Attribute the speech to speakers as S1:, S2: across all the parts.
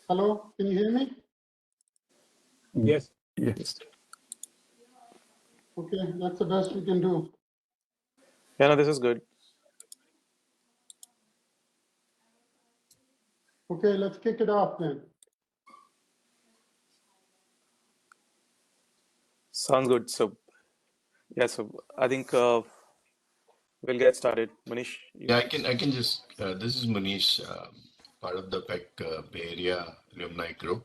S1: Hello, can you hear me?
S2: Yes.
S3: Yes.
S1: Okay, that's the best we can do.
S2: Yeah, no, this is good.
S1: Okay, let's kick it off then.
S2: Sounds good. So, yeah, so I think we'll get started. Manish,
S3: Yeah, I can just, this is Manish, part of the PEC Bay Area alumni group.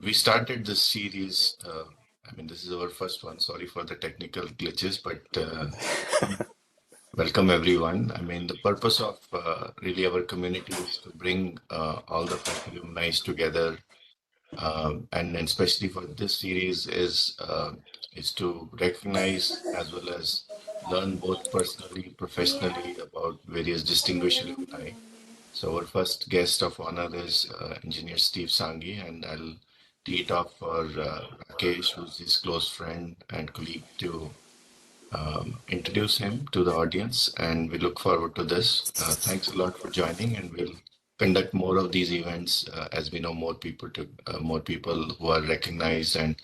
S3: We started this series. I mean, this is our first one. Sorry for the technical glitches, but welcome everyone. I mean, the purpose of really our community is to bring all the PEC alumni together. And especially for this series is to recognize as well as learn both personally, professionally about various distinguished alumni. So our first guest of honor is engineer Steve Sanghi, and I'll tee it off for Rakesh, who's his close friend and colleague, to introduce him to the audience. And we look forward to this. Thanks a lot for joining, and we'll conduct more of these events as we know more people who are recognized and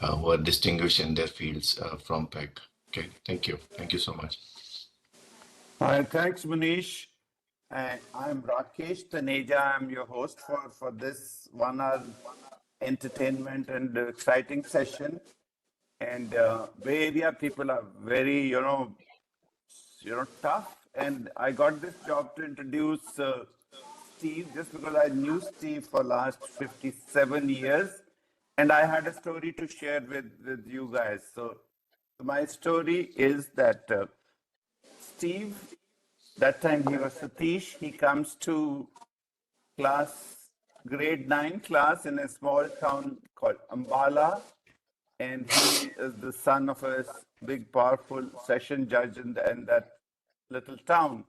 S3: who are distinguished in their fields from PEC. Okay, thank you so much.
S4: Hi, thanks, Manish. I'm Rakesh Taneja. I'm your host for this 1 hour entertainment and exciting session. And Bay Area people are very, tough. And I got this job to introduce Steve just because I knew Steve for last 57 years, and I had a story to share with you guys. So my story is that Steve, that time he was Satish, he comes to class, grade 9 class in a small town called Ambala, and he is the son of a big, powerful session judge in that little town.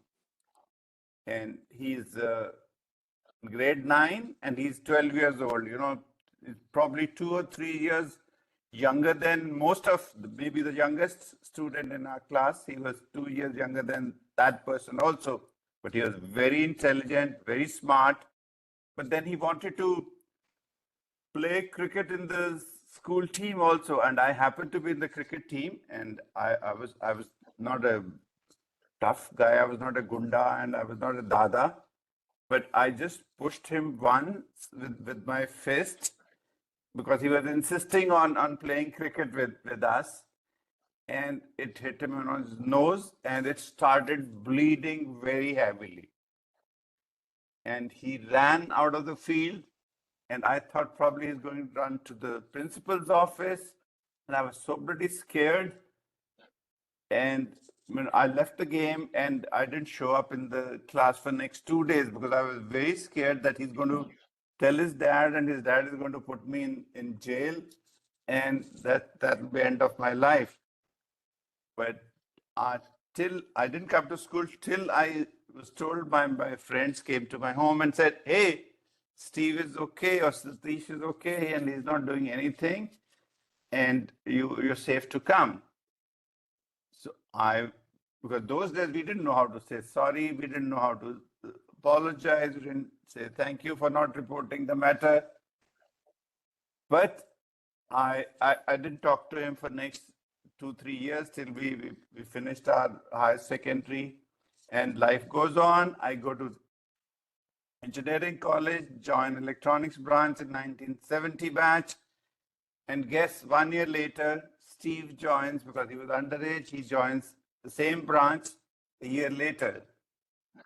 S4: And he's grade 9 and he's 12 years old. He's probably 2 or 3 years younger than most of, maybe the youngest student in our class. He was 2 years younger than that person also. But he was very intelligent, very smart. But then he wanted to play cricket in the school team also, and I happened to be in the cricket team, and I was not a tough guy, I was not a gunda, and I was not a dada, but I just pushed him once with my fist because he was insisting on playing cricket with us, and it hit him on his nose, and it started bleeding very heavily. And he ran out of the field, and I thought probably he's going to run to the principal's office, and I was so pretty scared. And I left the game and I didn't show up in the class for next 2 days because I was very scared that he's going to tell his dad, and his dad is going to put me in jail, and that'll be end of my life. But till I didn't come to school, till I was told my friends came to my home and said, hey, Steve is okay, or Satish is okay, and he's not doing anything, and you're safe to come. So because those days we didn't know how to say sorry, we didn't know how to apologize, we didn't say thank you for not reporting the matter. But I didn't talk to him for next 2-3 years till we finished our higher secondary, and life goes on. I go to engineering college, join electronics branch in 1970 batch, and guess 1 year later, Steve joins because he was underage. He joins the same branch a year later.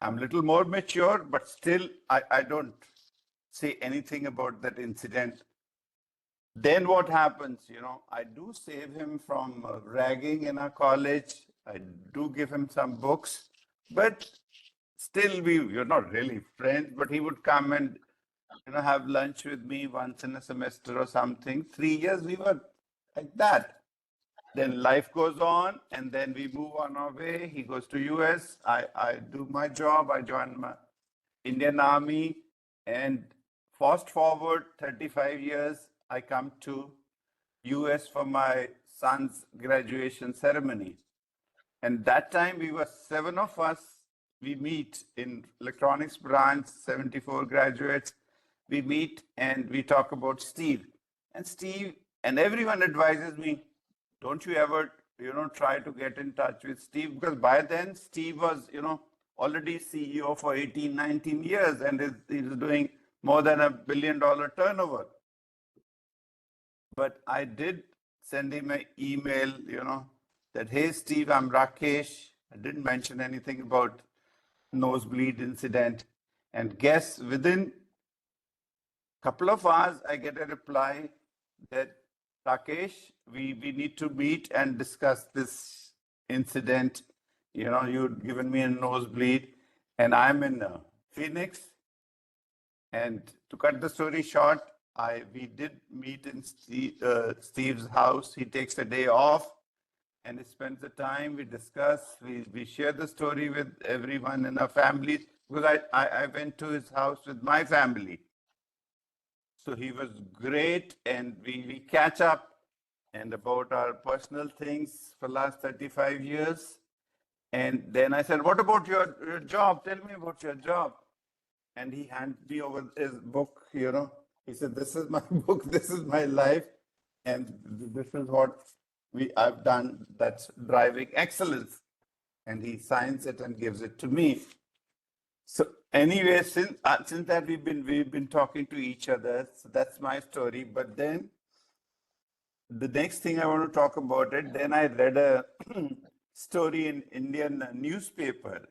S4: I'm a little more mature, but still I don't say anything about that incident. Then what happens? I do save him from ragging in our college. I do give him some books, but still we're not really friends, but he would come and have lunch with me once in a semester or something. 3 years we were like that. Then life goes on, and then we move on our way. He goes to US. I do my job. I join my Indian Army, and fast forward 35 years, I come to US for my son's graduation ceremony. And that time we were 7 of us we meet in electronics branch, 74 graduates. We meet and we talk about Steve. And Steve, and everyone advises me, don't you ever, try to get in touch with Steve, because by then Steve was, already CEO for 18, 19 years and he's doing more than $1 billion turnover. But I did send him an email, that, hey, Steve, I'm Rakesh. I didn't mention anything about nosebleed incident. And guess, within a couple of hours, I get a reply that, Rakesh, we need to meet and discuss this incident. You'd given me a nosebleed, and I'm in Phoenix. And to cut the story short, we did meet in Steve's house. He takes a day off and he spends the time. We discuss, we share the story with everyone in our families, because I went to his house with my family. So he was great, and we catch up and about our personal things for last 35 years. And then I said, what about your job? Tell me about your job. And he handed me over his book, He said, this is my book, this is my life, and this is what I've done that's driving excellence. And he signs it and gives it to me. So anyway, since that we've been talking to each other. So that's my story. But then the next thing I want to talk about it, then I read a story in Indian newspaper,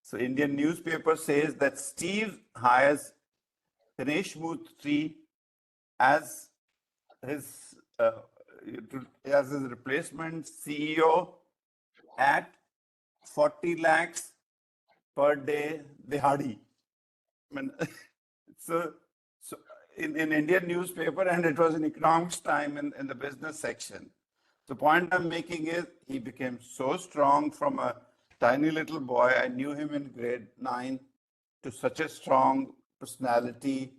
S4: So Indian newspaper says that Steve hires Ganesh Murthy as his replacement CEO at 40 lakhs per day dihadi. I mean, so in Indian newspaper, and it was in economics time in the business section. The point I'm making is he became so strong from a tiny little boy. I knew him in grade 9 to such a strong personality,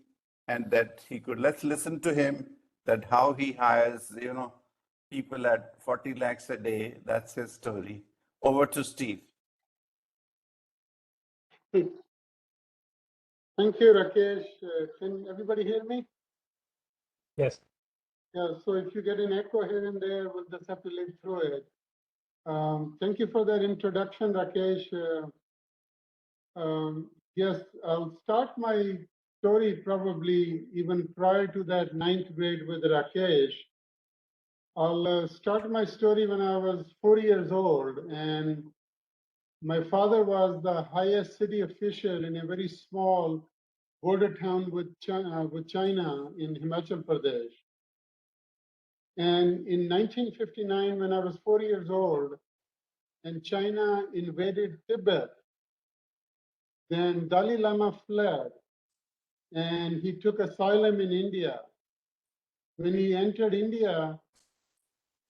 S4: and that he could, let's listen to him, that how he hires, people at 40 lakhs a day. That's his story. Over to Steve.
S1: Thank you, Rakesh. Can everybody hear me?
S5: Yes.
S1: Yeah, so if you get an echo here and there, we'll just have to live through it. Thank you for that introduction, Rakesh. Yes, I'll start my story probably even prior to that 9th grade with Rakesh. I'll start my story when I was 4 years old, and my father was the highest city official in a very small border town with China in Himachal Pradesh. And in 1959, when I was 4 years old, and China invaded Tibet, then Dalai Lama fled, and he took asylum in India. When he entered India,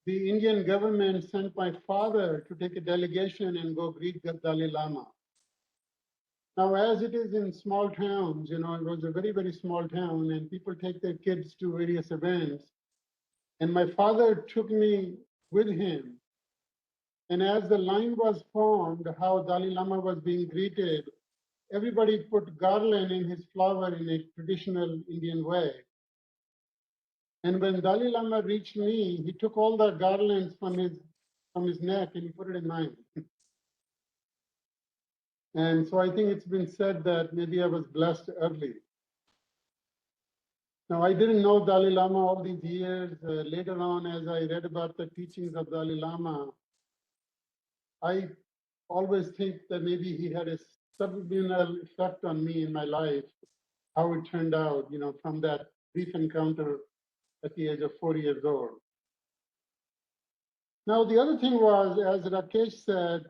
S1: the Indian government sent my father to take a delegation and go greet the Dalai Lama. Now, as it is in small towns, it was a very, very small town, and people take their kids to various events. And my father took me with him. And as the line was formed, how Dalai Lama was being greeted, everybody put garland in his flower in a traditional Indian way. And when Dalai Lama reached me, he took all the garlands from his neck and he put it in mine. And so I think it's been said that maybe I was blessed early. Now, I didn't know Dalai Lama all these years. Later on, as I read about the teachings of Dalai Lama, I always think that maybe he had a subliminal effect on me in my life, how it turned out, from that brief encounter at the age of 4 years old. Now, the other thing was, as Rakesh said,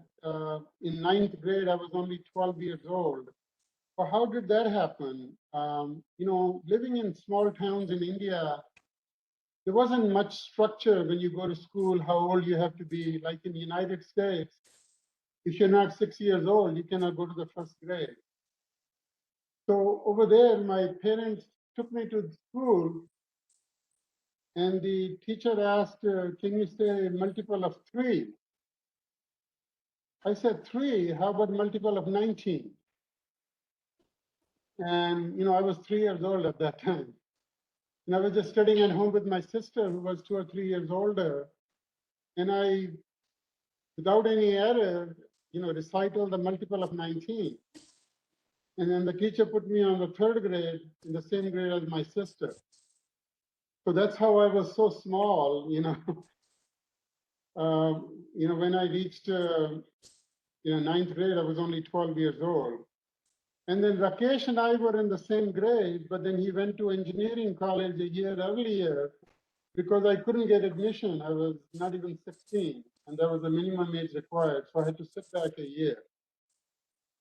S1: in 9th grade, I was only 12 years old. Well, how did that happen? Living in small towns in India, there wasn't much structure when you go to school, how old you have to be. Like in the United States, if you're not 6 years old, you cannot go to the first grade. So over there, my parents took me to school, and the teacher asked, can you say a multiple of 3? I said 3, how about multiple of 19? And, I was 3 years old at that time. And I was just studying at home with my sister, who was 2 or 3 years older. And I, without any error, recited the multiple of 19. And then the teacher put me on the 3rd grade, in the same grade as my sister. So that's how I was so small, when I reached, 9th grade, I was only 12 years old. And then Rakesh and I were in the same grade, but then he went to engineering college a year earlier because I couldn't get admission. I was not even 16, and that was the minimum age required. So I had to sit back a year.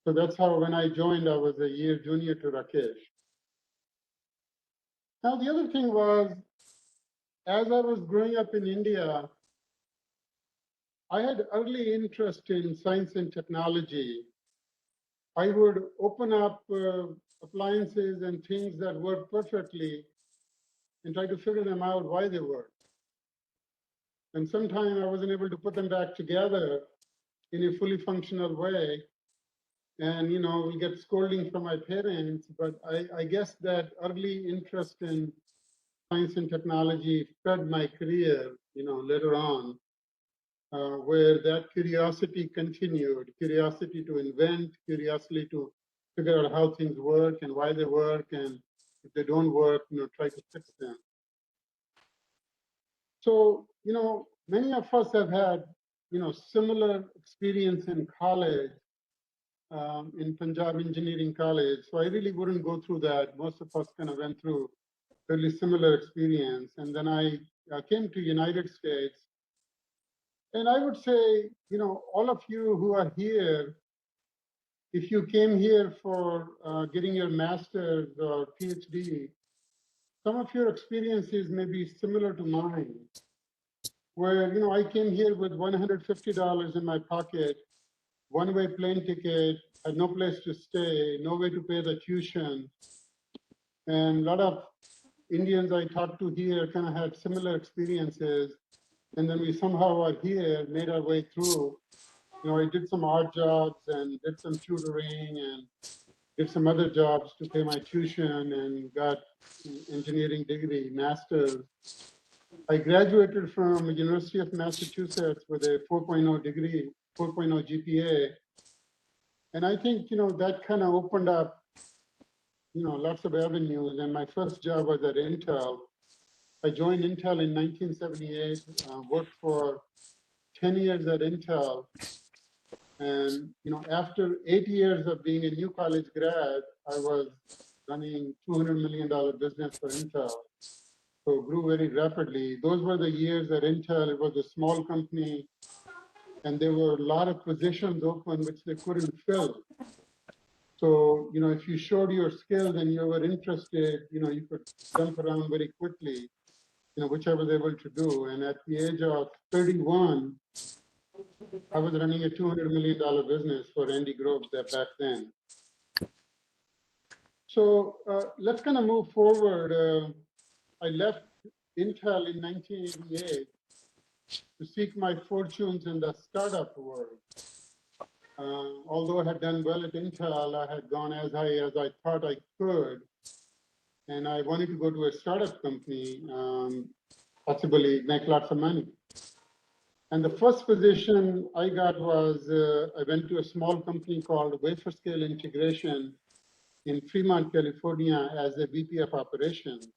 S1: So that's how when I joined, I was a year junior to Rakesh. Now, the other thing was, as I was growing up in India, I had early interest in science and technology. I would open up appliances and things that work perfectly and try to figure them out why they work. And sometimes I wasn't able to put them back together in a fully functional way. And, we get scolding from my parents, but I guess that early interest in science and technology fed my career, later on, where that curiosity continued, curiosity to invent, curiosity to figure out how things work and why they work, and if they don't work, try to fix them. So, many of us have had, similar experience in college, in Punjab Engineering College. So I really wouldn't go through that. Most of us kind of went through fairly similar experience. And then I came to United States. And I would say, all of you who are here, if you came here for getting your master's or PhD, some of your experiences may be similar to mine, where, I came here with $150 in my pocket, one-way plane ticket, had no place to stay, no way to pay the tuition. And a lot of Indians I talked to here kind of had similar experiences. And then we somehow are here, made our way through. I did some odd jobs and did some tutoring and did some other jobs to pay my tuition and got an engineering degree, master's. I graduated from University of Massachusetts with a 4.0 degree, 4.0 GPA. And I think, that kind of opened up, lots of avenues. And my first job was at Intel. I joined Intel in 1978, worked for 10 years at Intel. And, after 8 years of being a new college grad, I was running $200 million business for Intel. So grew very rapidly. Those were the years at Intel. It was a small company, and there were a lot of positions open which they couldn't fill. So, if you showed your skills and you were interested, you could jump around very quickly, which I was able to do. And at the age of 31, I was running a $200 million business for Andy Grove back then. So let's kind of move forward. I left Intel in 1988 to seek my fortunes in the startup world. Although I had done well at Intel, I had gone as high as I thought I could. And I wanted to go to a startup company, possibly make lots of money. And the first position I got was, I went to a small company called Wafer Scale Integration in Fremont, California as a VP of operations.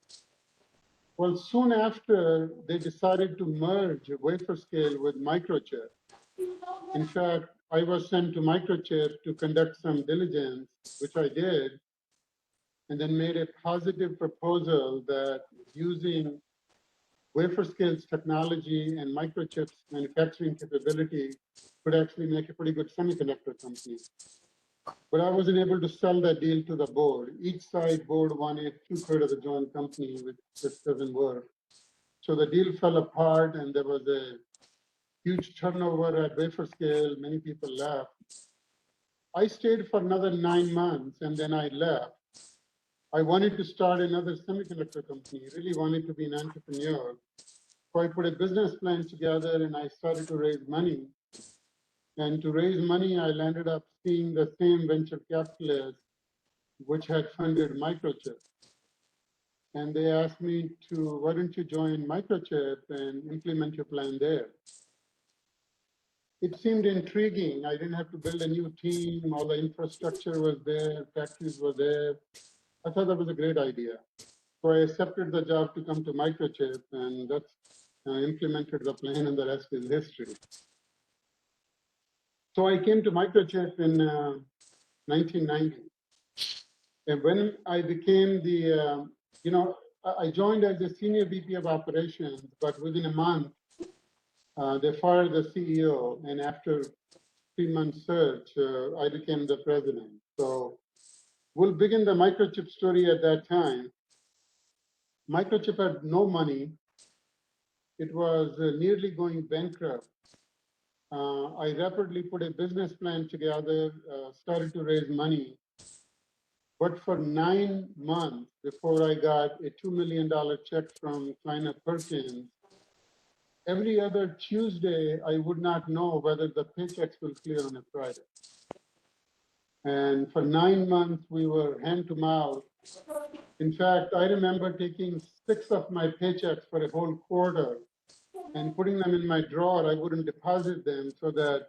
S1: Well, soon after, they decided to merge Wafer Scale with Microchip. In fact, I was sent to Microchip to conduct some diligence, which I did, and then made a positive proposal that using Wafer Scale's technology and Microchip's manufacturing capability could actually make a pretty good semiconductor company. But I wasn't able to sell that deal to the board. Each side board wanted 2/3 of the joint company, which just doesn't work. So the deal fell apart, and there was a huge turnover at Wafer Scale. Many people left. I stayed for another 9 months, and then I left. I wanted to start another semiconductor company, really wanted to be an entrepreneur. So I put a business plan together, and I started to raise money. And to raise money, I landed up seeing the same venture capitalist which had funded Microchip. And they asked me to, why don't you join Microchip and implement your plan there? It seemed intriguing. I didn't have to build a new team. All the infrastructure was there, factories were there. I thought that was a great idea. So I accepted the job to come to Microchip, and that's implemented the plan, and the rest is history. So I came to Microchip in 1990. And when I became the, I joined as a senior VP of operations, but within a month, they fired the CEO. And after 3 months search, I became the president. So we'll begin the Microchip story at that time. Microchip had no money. It was nearly going bankrupt. I rapidly put a business plan together, started to raise money. But for 9 months before I got a $2 million check from Kleiner Perkins, every other Tuesday, I would not know whether the paychecks will clear on a Friday. And for 9 months, we were hand to mouth. In fact, I remember taking 6 of my paychecks for a whole quarter and putting them in my drawer. I wouldn't deposit them so that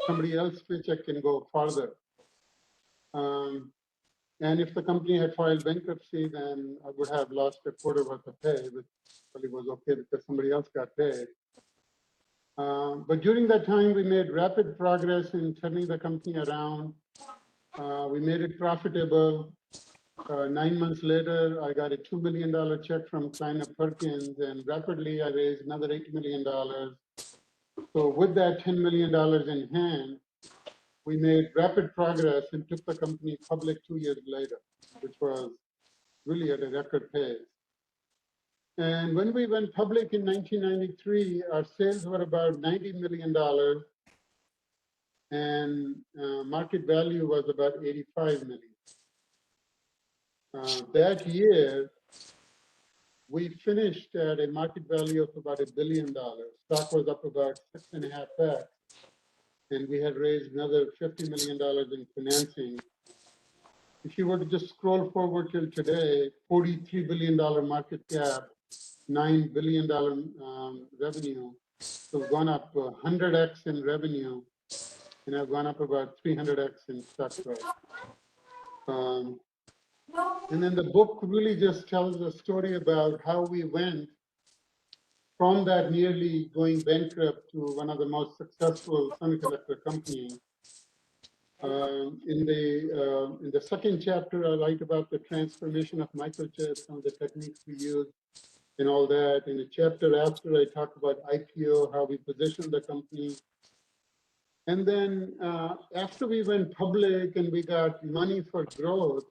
S1: somebody else's paycheck can go farther. And if the company had filed bankruptcy, then I would have lost a quarter worth of pay, which probably was okay because somebody else got paid. But during that time, we made rapid progress in turning the company around. We made it profitable. 9 months later, I got a $2 million check from Kleiner Perkins, and rapidly I raised another $8 million. So with that $10 million in hand, we made rapid progress and took the company public 2 years later, which was really at a record pace. And when we went public in 1993, our sales were about $90 million, and market value was about 85 million. That year, we finished at a market value of about $1 billion. Stock was up about 6.5x, and we had raised another $50 million in financing. If you were to just scroll forward till today, $43 billion market cap, $9 billion revenue. So we've gone up 100x in revenue, and I've gone up about 300x in stock price. And then the book really just tells a story about how we went from that nearly going bankrupt to one of the most successful semiconductor companies. In the second chapter, I write about the transformation of Microchip, some of the techniques we use, and all that. In the chapter after, I talk about IPO, how we positioned the company. And then after we went public and we got money for growth,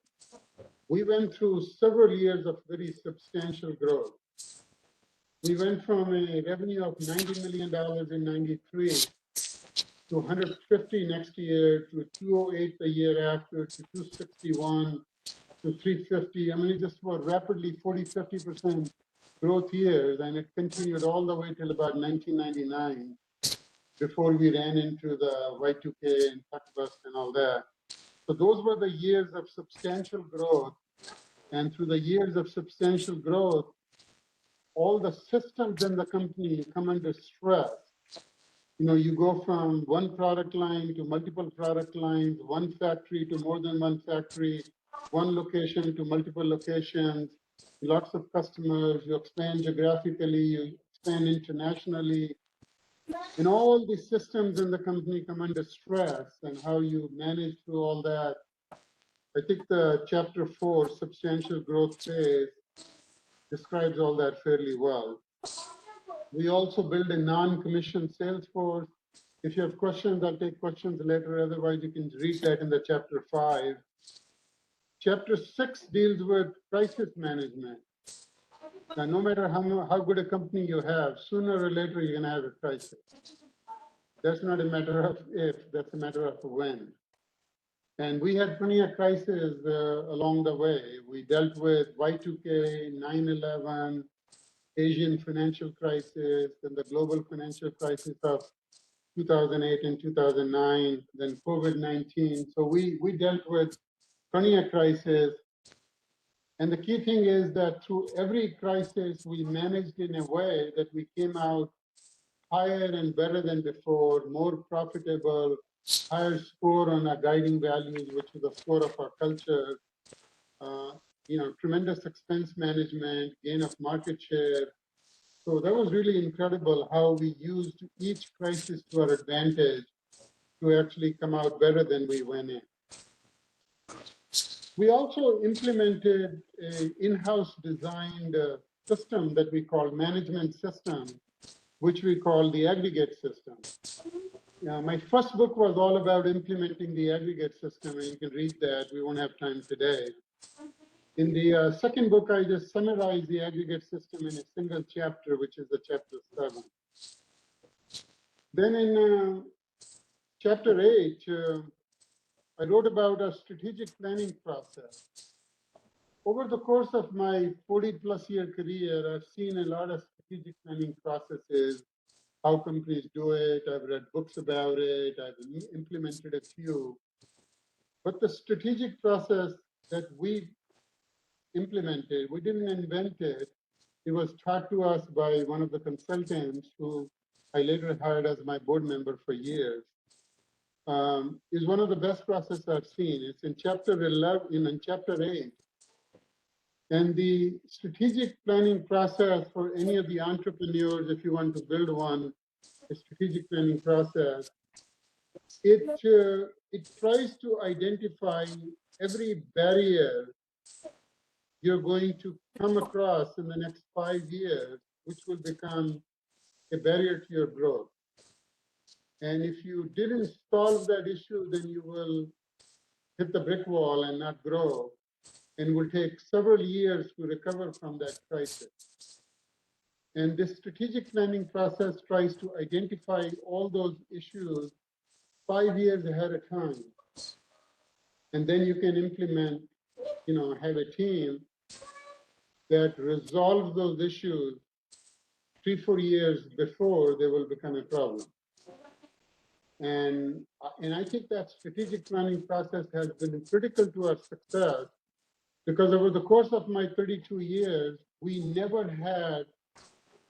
S1: we went through several years of very substantial growth. We went from a revenue of $90 million in 93 to 150 next year, to 208 the year after, to 261, to 350. I mean, it just was rapidly 40, 50% growth years, and it continued all the way till about 1999 before we ran into the Y2K and tech bust and all that. So those were the years of substantial growth. And through the years of substantial growth, all the systems in the company come under stress. You know, you go from one product line to multiple product lines, one factory to more than one factory, one location to multiple locations, lots of customers, you expand geographically, you expand internationally. And all the systems in the company come under stress, and how you manage through all that. I think the chapter 4, substantial growth phase, describes all that fairly well. We also build a non-commissioned sales force. If you have questions, I'll take questions later. Otherwise, you can read that in the chapter 5. Chapter 6 deals with crisis management. Now, no matter how good a company you have, sooner or later, you're going to have a crisis. That's not a matter of if, that's a matter of when. And we had plenty of crises along the way. We dealt with Y2K, 9/11, Asian financial crisis, and the global financial crisis of 2008 and 2009, then COVID-19. So we dealt with plenty of crises. And the key thing is that through every crisis, we managed in a way that we came out higher and better than before, more profitable, higher score on our guiding values, which is the score of our culture. Tremendous expense management, gain of market share. So that was really incredible how we used each crisis to our advantage to actually come out better than we went in. We also implemented an in-house designed system that we call management system, which we call the aggregate system. My first book was all about implementing the aggregate system, and you can read that. We won't have time today. In the second book, I just summarized the aggregate system in a single chapter, which is the chapter 7. Then in chapter 8, I wrote about a strategic planning process. Over the course of my 40-plus year career, I've seen a lot of strategic planning processes, how companies do it. I've read books about it. I've implemented a few. But the strategic process that we implemented, we didn't invent it. It was taught to us by one of the consultants who I later hired as my board member for years. Is one of the best processes I've seen. It's in chapter 11, in chapter 8. And the strategic planning process for any of the entrepreneurs, if you want to build one, a strategic planning process, it tries to identify every barrier you're going to come across in the next 5 years, which will become a barrier to your growth. And if you didn't solve that issue, then you will hit the brick wall and not grow, and will take several years to recover from that crisis. And this strategic planning process tries to identify all those issues 5 years ahead of time. And then you can implement, have a team that resolves those issues 3-4 years before they will become a problem. And I think that strategic planning process has been critical to our success, because over the course of my 32 years, we never had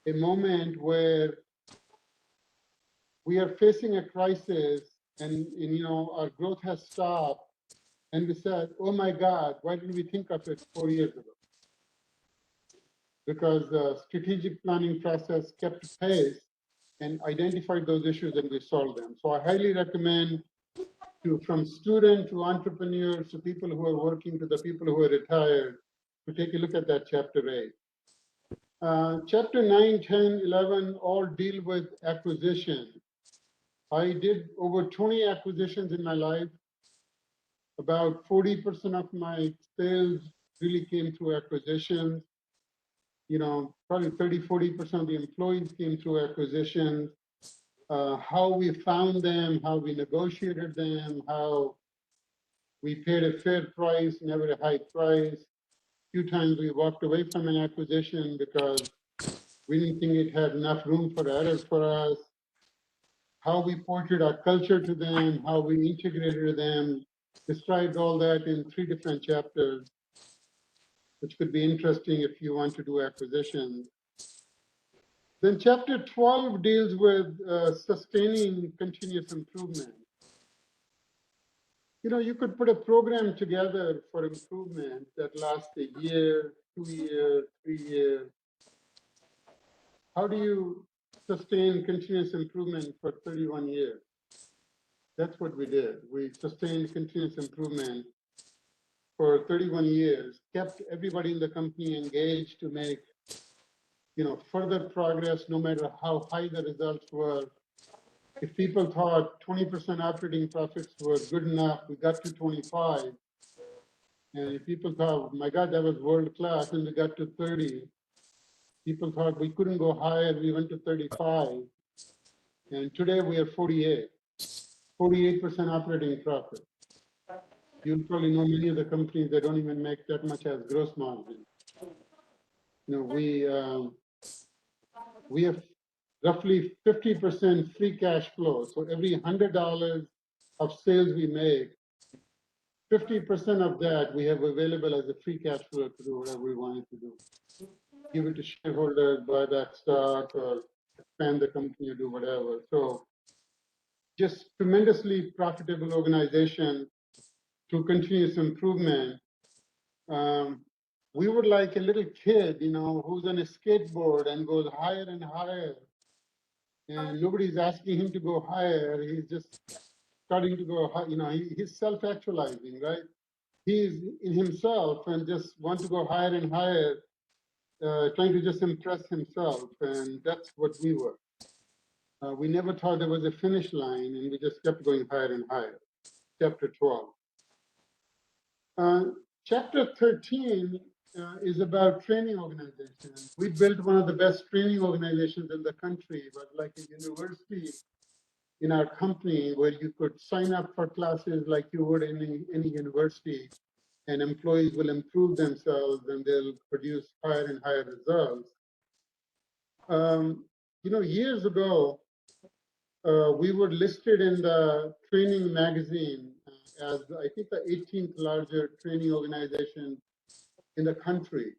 S1: a moment where we are facing a crisis and our growth has stopped, and we said, oh my God, why didn't we think of it 4 years ago? Because the strategic planning process kept pace and identified those issues and we solved them. So I highly recommend from student to entrepreneurs to people who are working to the people who are retired to take a look at that chapter 8. Chapter 9, 10, 11 all deal with acquisition. I did over 20 acquisitions in my life. About 40% of my sales really came through acquisitions. Probably 30-40% of the employees came through acquisitions. How we found them, how we negotiated them, how we paid a fair price, never a high price. A few times we walked away from an acquisition because we didn't think it had enough room for error for us. How we portrayed our culture to them, how we integrated them, described all that in 3 different chapters, which could be interesting if you want to do acquisitions. Then chapter 12 deals with sustaining continuous improvement. You could put a program together for improvement that lasts a year, 2 years, 3 years. How do you sustain continuous improvement for 31 years? That's what we did. We sustained continuous improvement for 31 years, kept everybody in the company engaged to make further progress, no matter how high the results were. If people thought 20% operating profits were good enough, we got to 25. And if people thought, my God, that was world class, and we got to 30. People thought we couldn't go higher, we went to 35. And today we are 48 operating profit. You'll probably know many of the companies that don't even make that much as gross margin. We have roughly 50% free cash flow. So every $100 of sales we make, 50% of that we have available as a free cash flow to do whatever we wanted to do. Give it to shareholders, buy back stock, or expand the company or do whatever. So just tremendously profitable organization through continuous improvement. We were like a little kid, you know, who's on a skateboard and goes higher and higher. And nobody's asking him to go higher. He's just starting to go high, you know, he's self-actualizing, right? He's in himself and just want to go higher and higher, trying to just impress himself. And that's what we were. We never thought there was a finish line, and we just kept going higher and higher. Chapter 12. Chapter 13 is about training organizations. We built one of the best training organizations in the country, but like a university in our company where you could sign up for classes like you would in any university, and employees will improve themselves and they'll produce higher and higher results. You know, years ago, we were listed in the training magazine as, I think, the 18th largest training organization in the country.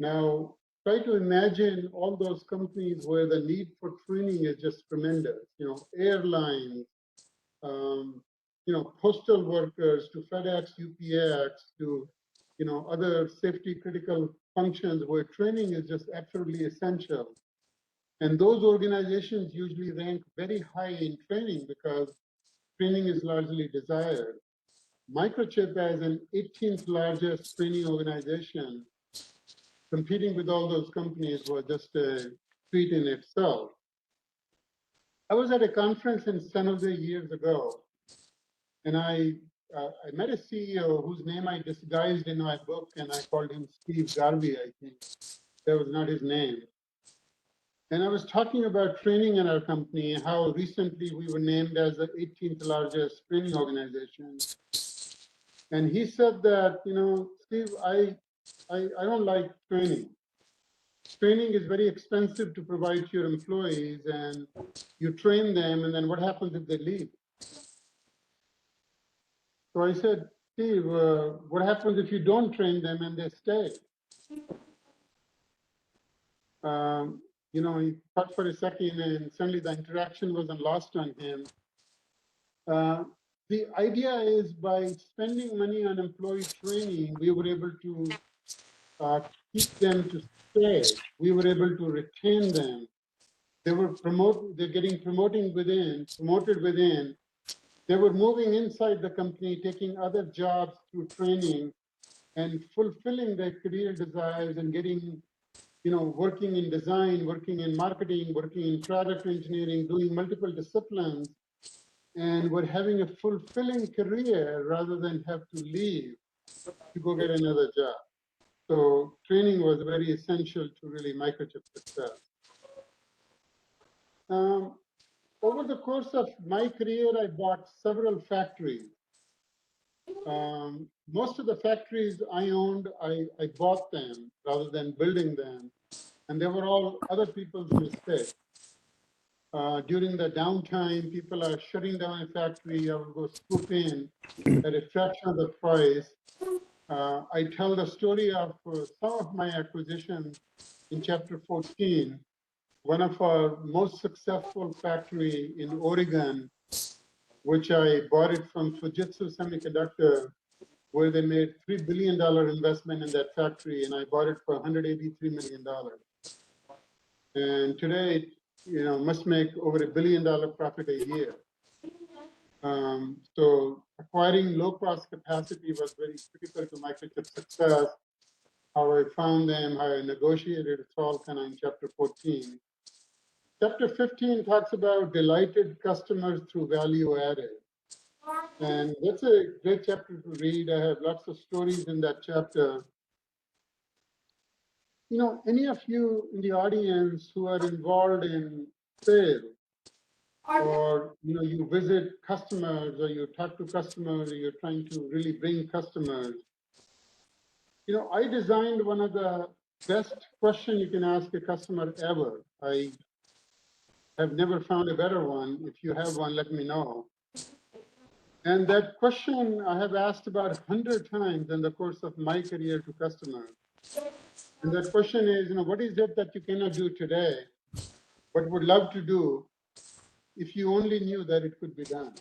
S1: Now, try to imagine all those companies where the need for training is just tremendous. You know, airlines, you know, postal workers, to FedEx, UPS, to, you know, other safety critical functions where training is just absolutely essential. And those organizations usually rank very high in training because training is largely desired. Microchip, as an 18th largest training organization, competing with all those companies, was just a treat in itself. I was at a conference in San Jose years ago, and I met a CEO whose name I disguised in my book, and I called him Steve Garvey, I think. That was not his name. And I was talking about training in our company, how recently we were named as the 18th largest training organization. And he said that, you know, Steve, I don't like training. Training is very expensive to provide to your employees, and you train them, and then what happens if they leave? So I said, Steve, what happens if you don't train them and they stay? You know, he thought for a second, and suddenly the interaction wasn't lost on him. The idea is by spending money on employee training, we were able to keep them to stay. We were able to retain them. They're getting promoted within. They were moving inside the company, taking other jobs through training and fulfilling their career desires and getting, you know, working in design, working in marketing, working in product engineering, doing multiple disciplines. And we're having a fulfilling career rather than have to leave to go get another job. So training was very essential to really Microchip success. Over the course of my career, I bought several factories. Most of the factories I owned, I bought them rather than building them. And they were all other people's mistakes. During the downtime, people are shutting down a factory. I will go swoop in at a fraction of the price. I tell the story of some of my acquisitions in chapter 14. One of our most successful factory in Oregon, which I bought it from Fujitsu Semiconductor, where they made $3 billion investment in that factory, and I bought it for $183 million. And today, you know, must make over $1 billion profit a year. So acquiring low-cost capacity was very critical to Microchip's success. How I found them, how I negotiated, it's all kind of in chapter 14. Chapter 15 talks about delighted customers through value added. And that's a great chapter to read. I have lots of stories in that chapter. You know, any of you in the audience who are involved in sales, or, you know, you visit customers or you talk to customers, or you're trying to really bring customers, you know, I designed one of the best questions you can ask a customer ever. I have never found a better one. If you have one, let me know. And that question I have asked about 100 times in the course of my career to customers. And that question is, what is it that you cannot do today, but would love to do if you only knew that it could be done?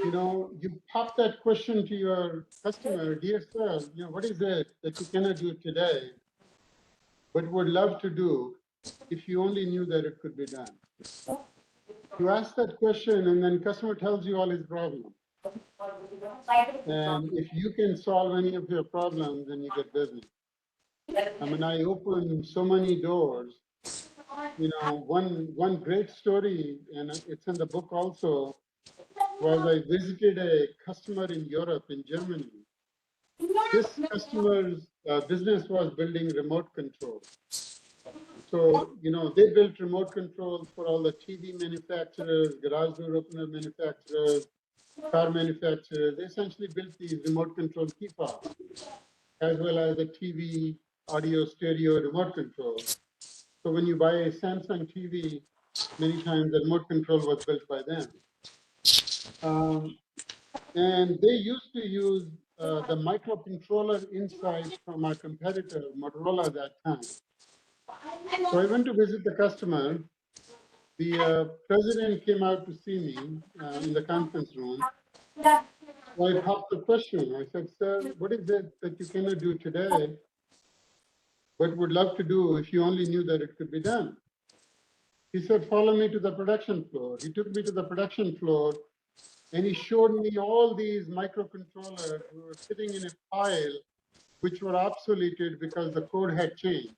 S1: You pop that question to your customer, dear sir, what is it that you cannot do today, but would love to do if you only knew that it could be done? You ask that question and then customer tells you all his problems. And if you can solve any of your problems, then you get business. I mean, I opened so many doors. One great story, and it's in the book also, was I visited a customer in Europe, in Germany. This customer's business was building remote control. So, they built remote controls for all the TV manufacturers, garage door opener manufacturers, car manufacturers. They essentially built these remote control key fobs, as well as the TV, audio, stereo remote control. So when you buy a Samsung TV, many times the remote control was built by them. And they used to use the microcontroller inside from our competitor, Motorola, at that time. So I went to visit the customer. The president came out to see me in the conference room. So I popped the question. I said, sir, what is it that you cannot do today, but would love to do if you only knew that it could be done? He said, follow me to the production floor. He took me to the production floor and he showed me all these microcontrollers who were sitting in a pile, which were obsoleted because the code had changed.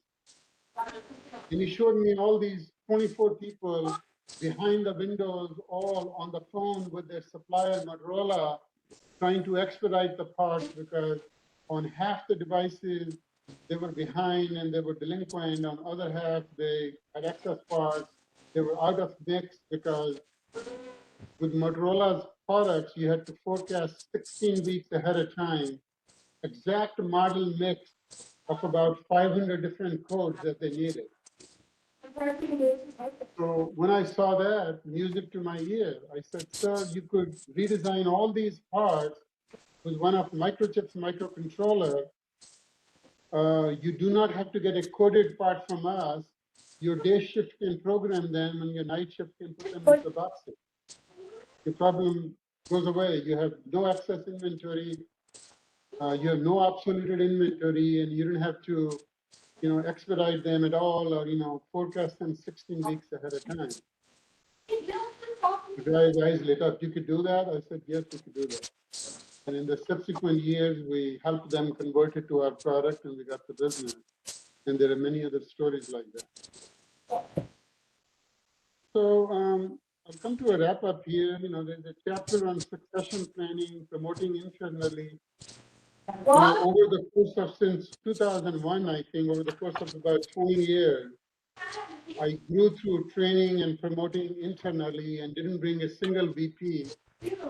S1: And he showed me all these 24 people behind the windows, all on the phone with their supplier, Motorola, trying to expedite the parts because on half the devices, they were behind and they were delinquent. On the other half, they had excess parts. They were out of mix because with Motorola's products, you had to forecast 16 weeks ahead of time, exact model mix of about 500 different codes that they needed. So when I saw that, music to my ear, I said, sir, you could redesign all these parts with one of Microchip's microcontroller. You do not have to get a coded part from us. Your day shift can program them and your night shift can put them into the boxes. The problem goes away. You have no excess inventory. You have no obsoleted inventory, and you don't have to, expedite them at all, or forecast them 16 weeks ahead of time. The guys lit up. You could do that. I said, yes, you could do that. And in the subsequent years, we helped them convert it to our product, and we got the business. And there are many other stories like that. So I'll come to a wrap up here. There's a chapter on succession planning, promoting internally. Over the course of since 2001, I think, over the course of about 20 years, I grew through training and promoting internally and didn't bring a single VP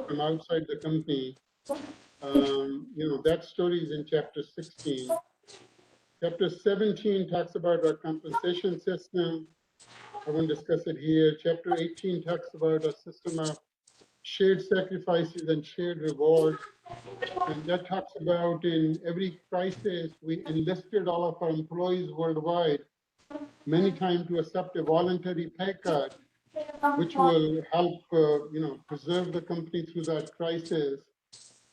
S1: from outside the company. That story is in chapter 16. Chapter 17 talks about our compensation system. I won't discuss it here. Chapter 18 talks about a system of shared sacrifices and shared rewards. And that talks about in every crisis, we enlisted all of our employees worldwide, many times to accept a voluntary pay cut, which will help, preserve the company through that crisis.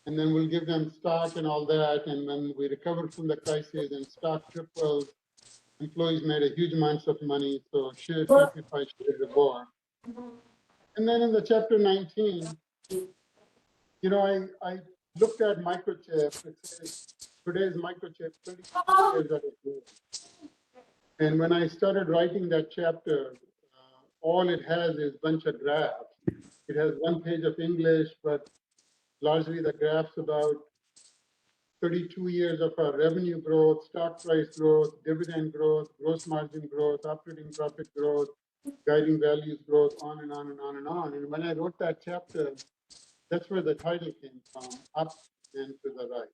S1: And then we'll give them stock and all that. And when we recover from the crisis and stock triples, employees made a huge amounts of money. So shared sacrifice, shared reward. And then in the chapter 19, I looked at Microchip. It says today's Microchip, 32 years at it. And when I started writing that chapter, all it has is a bunch of graphs. It has one page of English, but largely the graphs about 32 years of our revenue growth, stock price growth, dividend growth, gross margin growth, operating profit growth, guiding values growth, on and on and on and on. And when I wrote that chapter, that's where the title came from, Up and to the Right.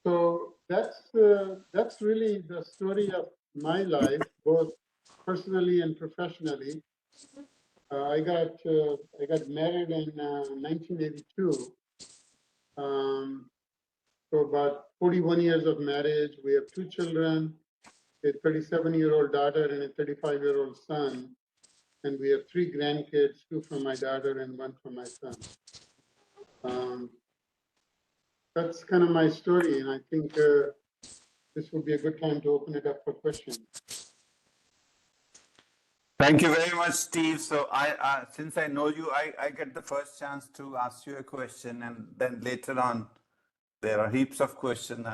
S1: So that's really the story of my life, both personally and professionally. I got married in 1982. So about 41 years of marriage. We have 2 children, a 37-year-old daughter and a 35-year-old son. And we have 3 grandkids, 2 from my daughter and 1 from my son. That's kind of my story. And I think this would be a good time to open it up for questions.
S4: Thank you very much, Steve. So since I know you, I get the first chance to ask you a question, and then later on, there are heaps of questions.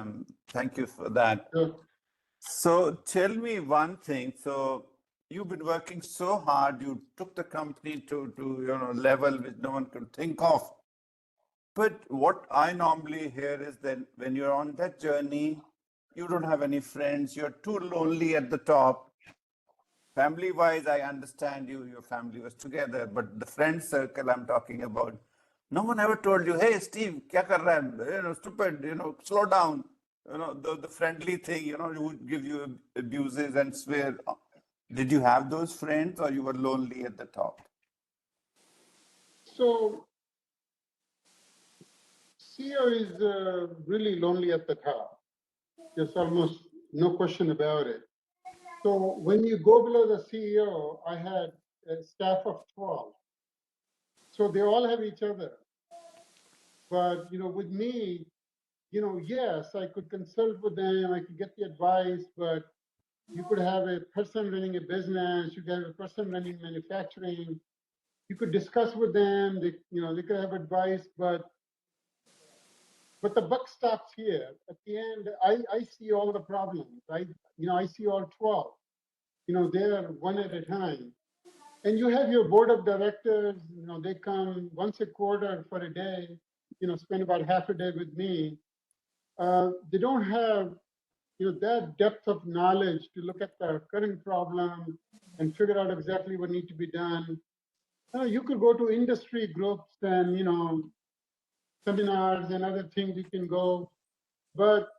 S4: Thank you for that.
S1: Sure.
S4: So tell me one thing. So you've been working so hard. You took the company to level which no one could think of. But what I normally hear is that when you're on that journey, you don't have any friends. You're too lonely at the top. Family-wise, I understand your family was together, but the friend circle I'm talking about, no one ever told you, hey, Steve, kya kar raha hai? Stupid, slow down. The friendly thing, who would give you abuses and swear. Did you have those friends, or you were lonely at the top?
S1: So CEO is really lonely at the top. There's almost no question about it. So when you go below the CEO, I had a staff of 12. So they all have each other. But with me, yes, I could consult with them, I could get the advice, but you could have a person running a business, you could have a person running manufacturing. You could discuss with them, they could have advice, but the buck stops here. At the end, I see all the problems, right? I see all 12. They're one at a time. And you have your board of directors, they come once a quarter for a day, spend about half a day with me. They don't have, that depth of knowledge to look at the current problem and figure out exactly what needs to be done. You could go to industry groups and, seminars and other things you can go, but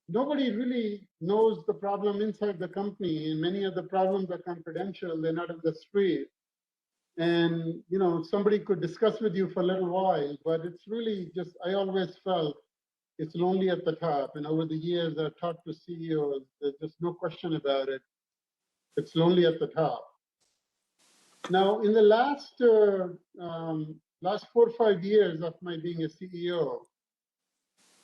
S1: nobody really knows the problem inside the company, and many of the problems are confidential. They're not in the street. And somebody could discuss with you for a little while, but it's really just, I always felt it's lonely at the top. And over the years, I've talked to CEOs. There's just no question about it. It's lonely at the top. Now, in the last 4 or 5 years of my being a CEO,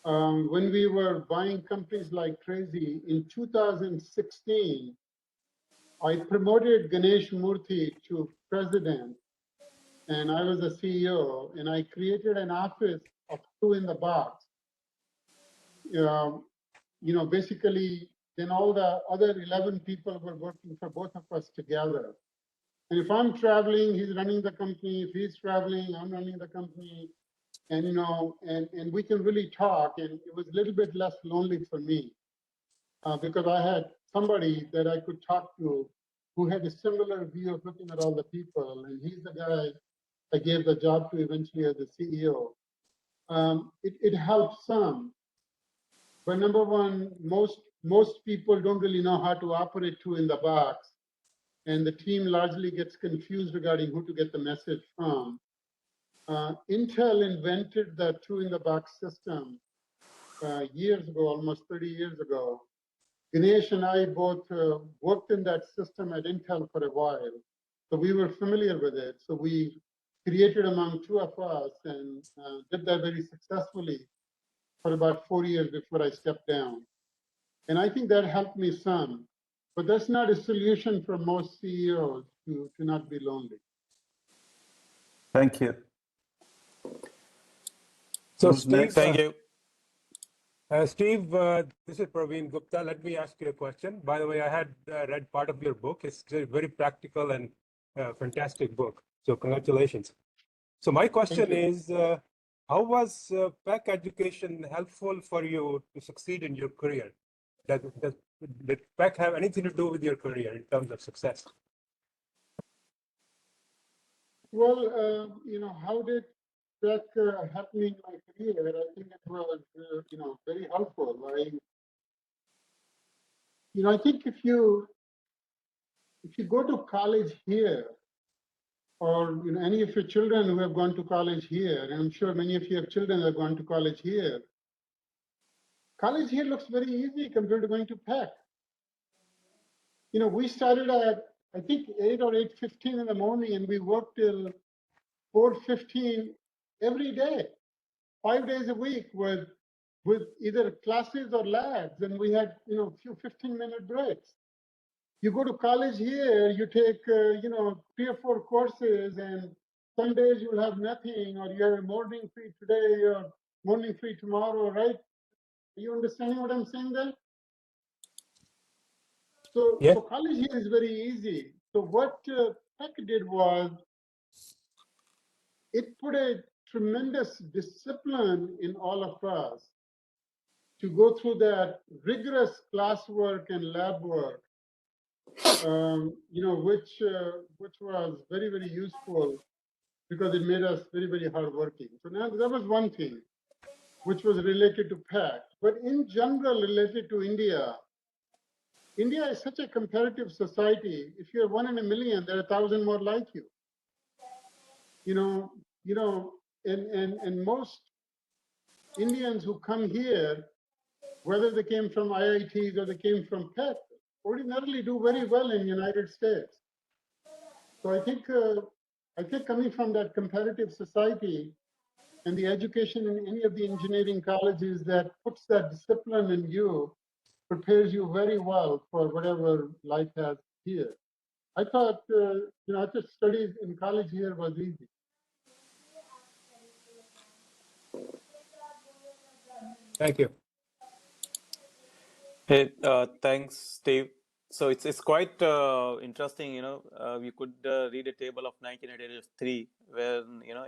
S1: when we were buying companies like crazy, in 2016, I promoted Ganesh Murthy to president, and I was a CEO, and I created an office of 2 in the box. Basically, then all the other 11 people were working for both of us together. And if I'm traveling, he's running the company. If he's traveling, I'm running the company. And, and we can really talk. And it was a little bit less lonely for me because I had somebody that I could talk to who had a similar view of looking at all the people. And he's the guy I gave the job to eventually as the CEO. It helps some. But number one, most people don't really know how to operate 2 in the box. And the team largely gets confused regarding who to get the message from. Intel invented the 2 in the box system years ago, almost 30 years ago. Ganesh and I both worked in that system at Intel for a while. So we were familiar with it. So we created among 2 of us and did that very successfully for about 4 years before I stepped down. And I think that helped me some. But that's not a solution for most CEOs to not be lonely.
S4: Thank you.
S5: So
S4: Who's
S5: Steve,
S4: next?
S2: Thank you.
S5: Steve, this is Praveen Gupta. Let me ask you a question. By the way, I had read part of your book. It's a very practical and fantastic book. So congratulations. So my question is, how was PEC education helpful for you to succeed in your career? Did PEC have anything to do with your career in terms of success?
S1: Well, how did that help me in my career? I think it was, very helpful. I think if you if you go to college here, or any of your children who have gone to college here, and I'm sure many of you have children that have gone to college here, college here looks very easy compared to going to PEC. We started at, I think, 8 or 8:15 in the morning, and we worked till 4:15 every day, 5 days a week with either classes or labs, and we had, few 15-minute breaks. You go to college here, you take, 3 or 4 courses, and some days you'll have nothing, or you have a morning free today or morning free tomorrow, right? Are you understanding what I'm saying there? So,
S5: Yeah.
S1: so college here is very easy. So what PEC did was, it put a tremendous discipline in all of us to go through that rigorous classwork and lab work, which was very, very useful because it made us very, very hardworking. So now that was one thing, which was related to PEC. But in general, related to India, India is such a competitive society. If you're 1 in a million, there are 1,000 more like you. And most Indians who come here, whether they came from IITs or they came from PEC, ordinarily do very well in the United States. So I think coming from that competitive society and the education in any of the engineering colleges that puts that discipline in you prepares you very well for whatever life has here. I thought, I just studied in college here was easy.
S5: Thank you.
S2: Hey, thanks, Steve. So it's quite interesting, you could read a table of 1983, where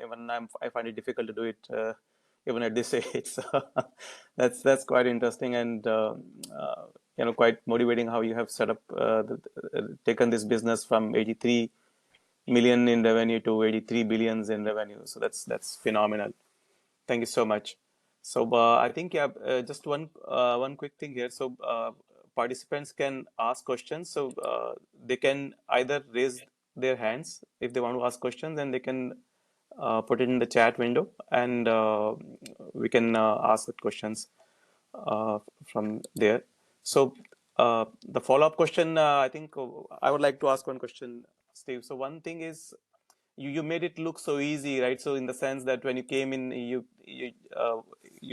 S2: even I find it difficult to do it even at this age. So that's quite interesting, and quite motivating how you have set up taken this business from 83 million in revenue to 83 billions in revenue. So that's phenomenal. Thank you so much. So I think just one quick thing here. So participants can ask questions. So they can either raise their hands if they want to ask questions, and they can put it in the chat window, and we can ask the questions from there. So the follow-up question, I think I would like to ask one question, Steve. So one thing is, you made it look so easy, right? So in the sense that when you came in, you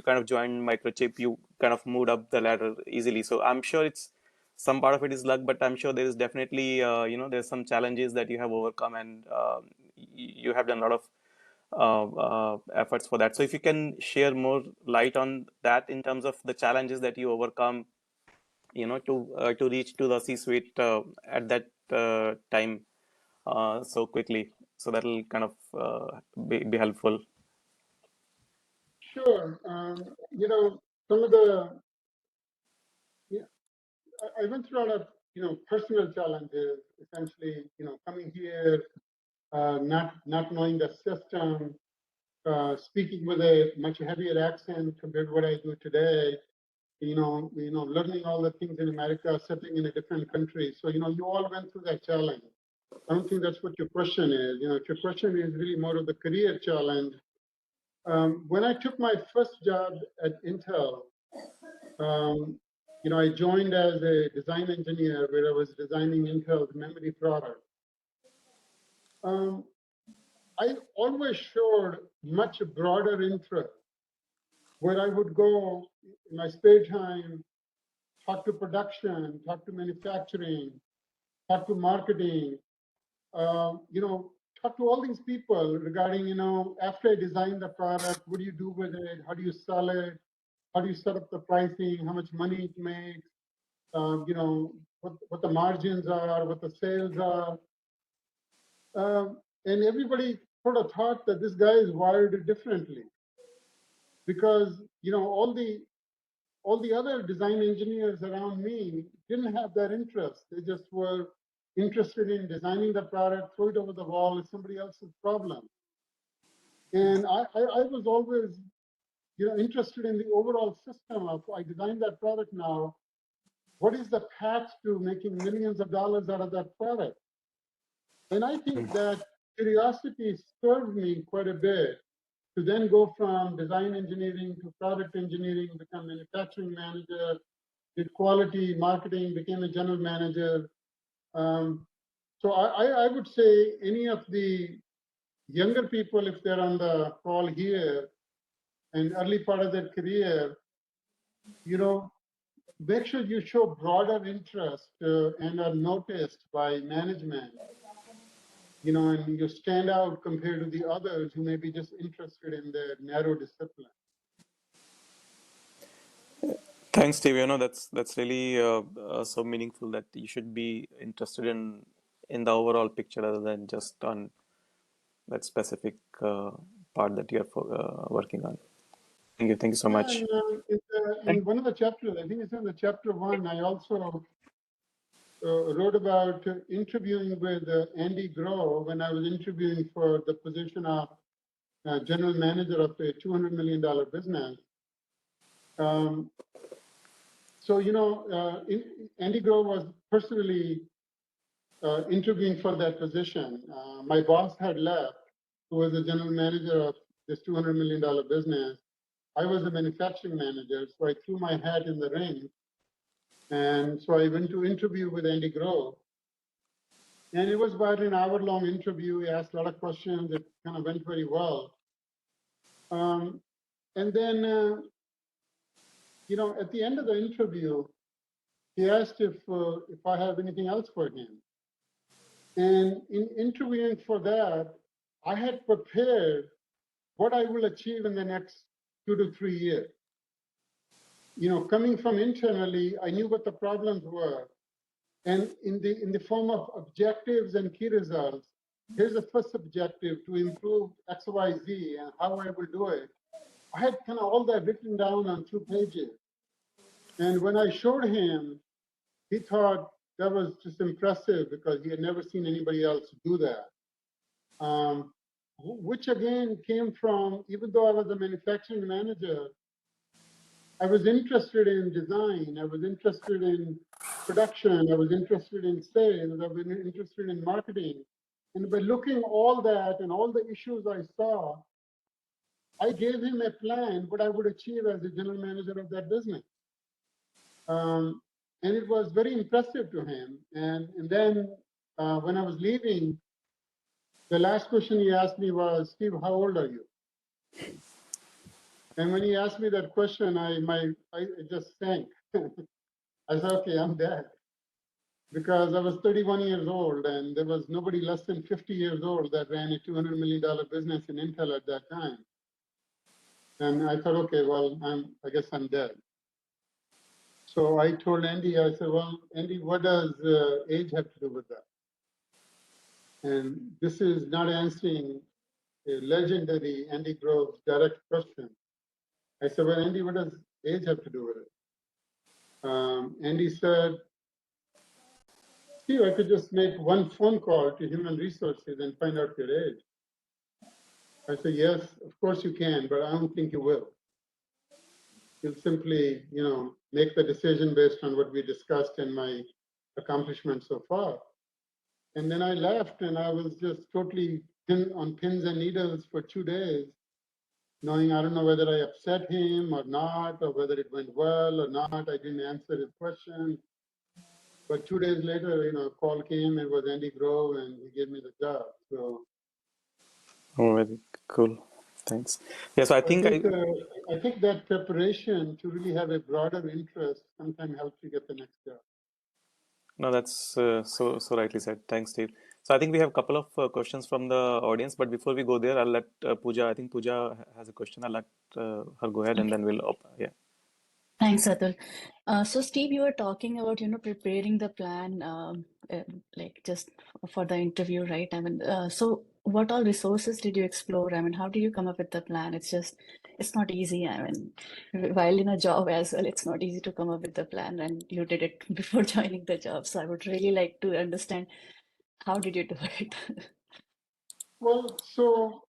S2: kind of joined Microchip, you kind of moved up the ladder easily. So I'm sure it's some part of it is luck, but I'm sure there is definitely there's some challenges that you have overcome, and you have done a lot of efforts for that. So if you can share more light on that in terms of the challenges that you overcome, to reach to the C-suite at that time so quickly. So that'll kind of be helpful.
S1: Sure. Some of the, I went through a lot of, personal challenges, essentially, coming here, not knowing the system, speaking with a much heavier accent compared to what I do today, learning all the things in America, settling in a different country. So, you all went through that challenge. I don't think that's what your question is. If your question is really more of the career challenge, when I took my first job at Intel, I joined as a design engineer where I was designing Intel's memory product. I always showed much broader interest, where I would go in my spare time, talk to production, talk to manufacturing, talk to marketing, talk to all these people regarding, after I design the product, what do you do with it? How do you sell it? How do you set up the pricing? How much money it makes? What the margins are, what the sales are. And everybody sort of thought that this guy is wired differently, because, all the other design engineers around me didn't have that interest. They just were interested in designing the product, throw it over the wall, it's somebody else's problem. And I was always, interested in the overall system of, I designed that product now. what is the path to making millions of dollars out of that product? And I think that curiosity served me quite a bit to then go from design engineering to product engineering, become manufacturing manager, did quality marketing, became a general manager. So I would say any of the younger people, if they're on the call here and early part of their career, you know, make sure you show broader interest and are noticed by management, you know, and you stand out compared to the others who may be just interested in their narrow discipline.
S2: Thanks, Steve. You know, that's really so meaningful that you should be interested in the overall picture rather than just on that specific part that you're working on. Thank you so
S1: Yeah,
S2: much.
S1: and in one of the chapters, I think it's in the chapter 1, I also wrote about interviewing with Andy Grove when I was interviewing for the position of general manager of a $200 million business. So, you know, Andy Grove was personally interviewing for that position. My boss had left, who was the general manager of this $200 million business. I was the manufacturing manager, so I threw my hat in the ring. And so I went to interview with Andy Grove. And it was about an hour-long interview. He asked a lot of questions. It kind of went very well. And then, you know, at the end of the interview, he asked if I have anything else for him. And in interviewing for that, I had prepared what I will achieve in the next 2 to 3 years. You know, coming from internally, I knew what the problems were. And in the form of objectives and key results, here's the first objective: to improve X, Y, Z, and how I will do it. I had kind of all that written down on 2 pages. And when I showed him, he thought that was just impressive because he had never seen anybody else do that. Which again came from, even though I was a manufacturing manager, I was interested in design, I was interested in production, I was interested in sales, I was interested in marketing. And by looking all that and all the issues I saw, I gave him a plan what I would achieve as the general manager of that business. And it was very impressive to him. And then when I was leaving, the last question he asked me was, Steve, how old are you? And when he asked me that question, I just sank. I said, okay, I'm dead. Because I was 31 years old and there was nobody less than 50 years old that ran a $200 million business in Intel at that time. And I thought, okay, well, I guess I'm dead. So I told Andy, I said, well, Andy, what does age have to do with that? And this is not answering a legendary Andy Grove's direct question. I said, well, Andy, what does age have to do with it? Andy said, Steve, I could just make one phone call to human resources and find out your age. I said, yes, of course you can, but I don't think you will. You'll simply, you know, make the decision based on what we discussed and my accomplishments so far. And then I left and I was just totally on pins and needles for 2 days, knowing I don't know whether I upset him or not, or whether it went well or not. I didn't answer his question. But 2 days later, you know, a call came, it was Andy Grove, and he gave me the job. So,
S2: Oh, very cool. Thanks. Yes, I think
S1: I think that preparation to really have a broader interest sometimes helps you get the next job.
S2: no, that's so rightly said. Thanks, Steve. So I think we have a couple of questions from the audience, but before we go there, I'll let Pooja. I think Pooja has a question. I'll let her go ahead, and then we'll open. Yeah.
S6: Thanks, Atul. So Steve, you were talking about, preparing the plan, like just for the interview, right? I mean, so what all resources did you explore? I mean, how do you come up with the plan? It's not easy. I mean, while in a job as well, it's not easy to come up with the plan, and you did it before joining the job. So I would really like to understand, how did you do it?
S1: Well, so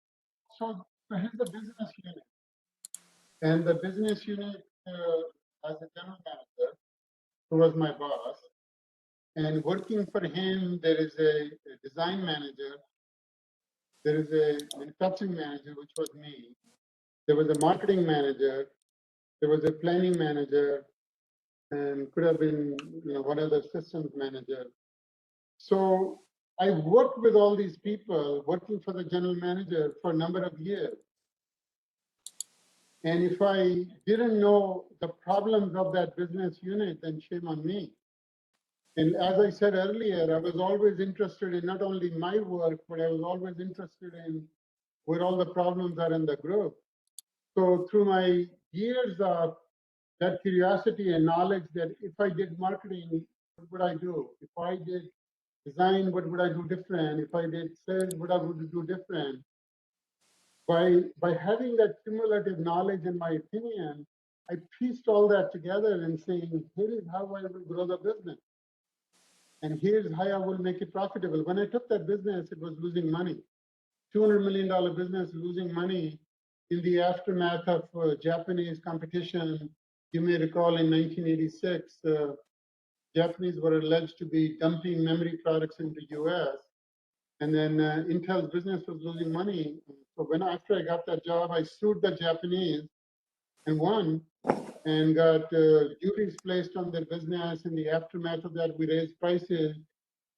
S1: here's the business unit. And the business unit, as a general manager, who was my boss. And working for him, there is a design manager, there is a manufacturing manager, which was me. There was a marketing manager, there was a planning manager, and could have been one other systems manager. So I worked with all these people, working for the general manager for a number of years. And if I didn't know the problems of that business unit, then shame on me. And as I said earlier, I was always interested in not only my work, but I was always interested in where all the problems are in the group. So through my years of that curiosity and knowledge that if I did marketing, what would I do? If I did design, what would I do different? If I did sales, what I would do different? By having that cumulative knowledge and my opinion, I pieced all that together and saying, here is how I will grow the business. And here's how I will make it profitable. When I took that business, it was losing money. $200 million business losing money in the aftermath of Japanese competition. You may recall in 1986, Japanese were alleged to be dumping memory products into US. And then Intel's business was losing money. So after I got that job, I sued the Japanese and won and got duties placed on their business. In the aftermath of that, we raised prices.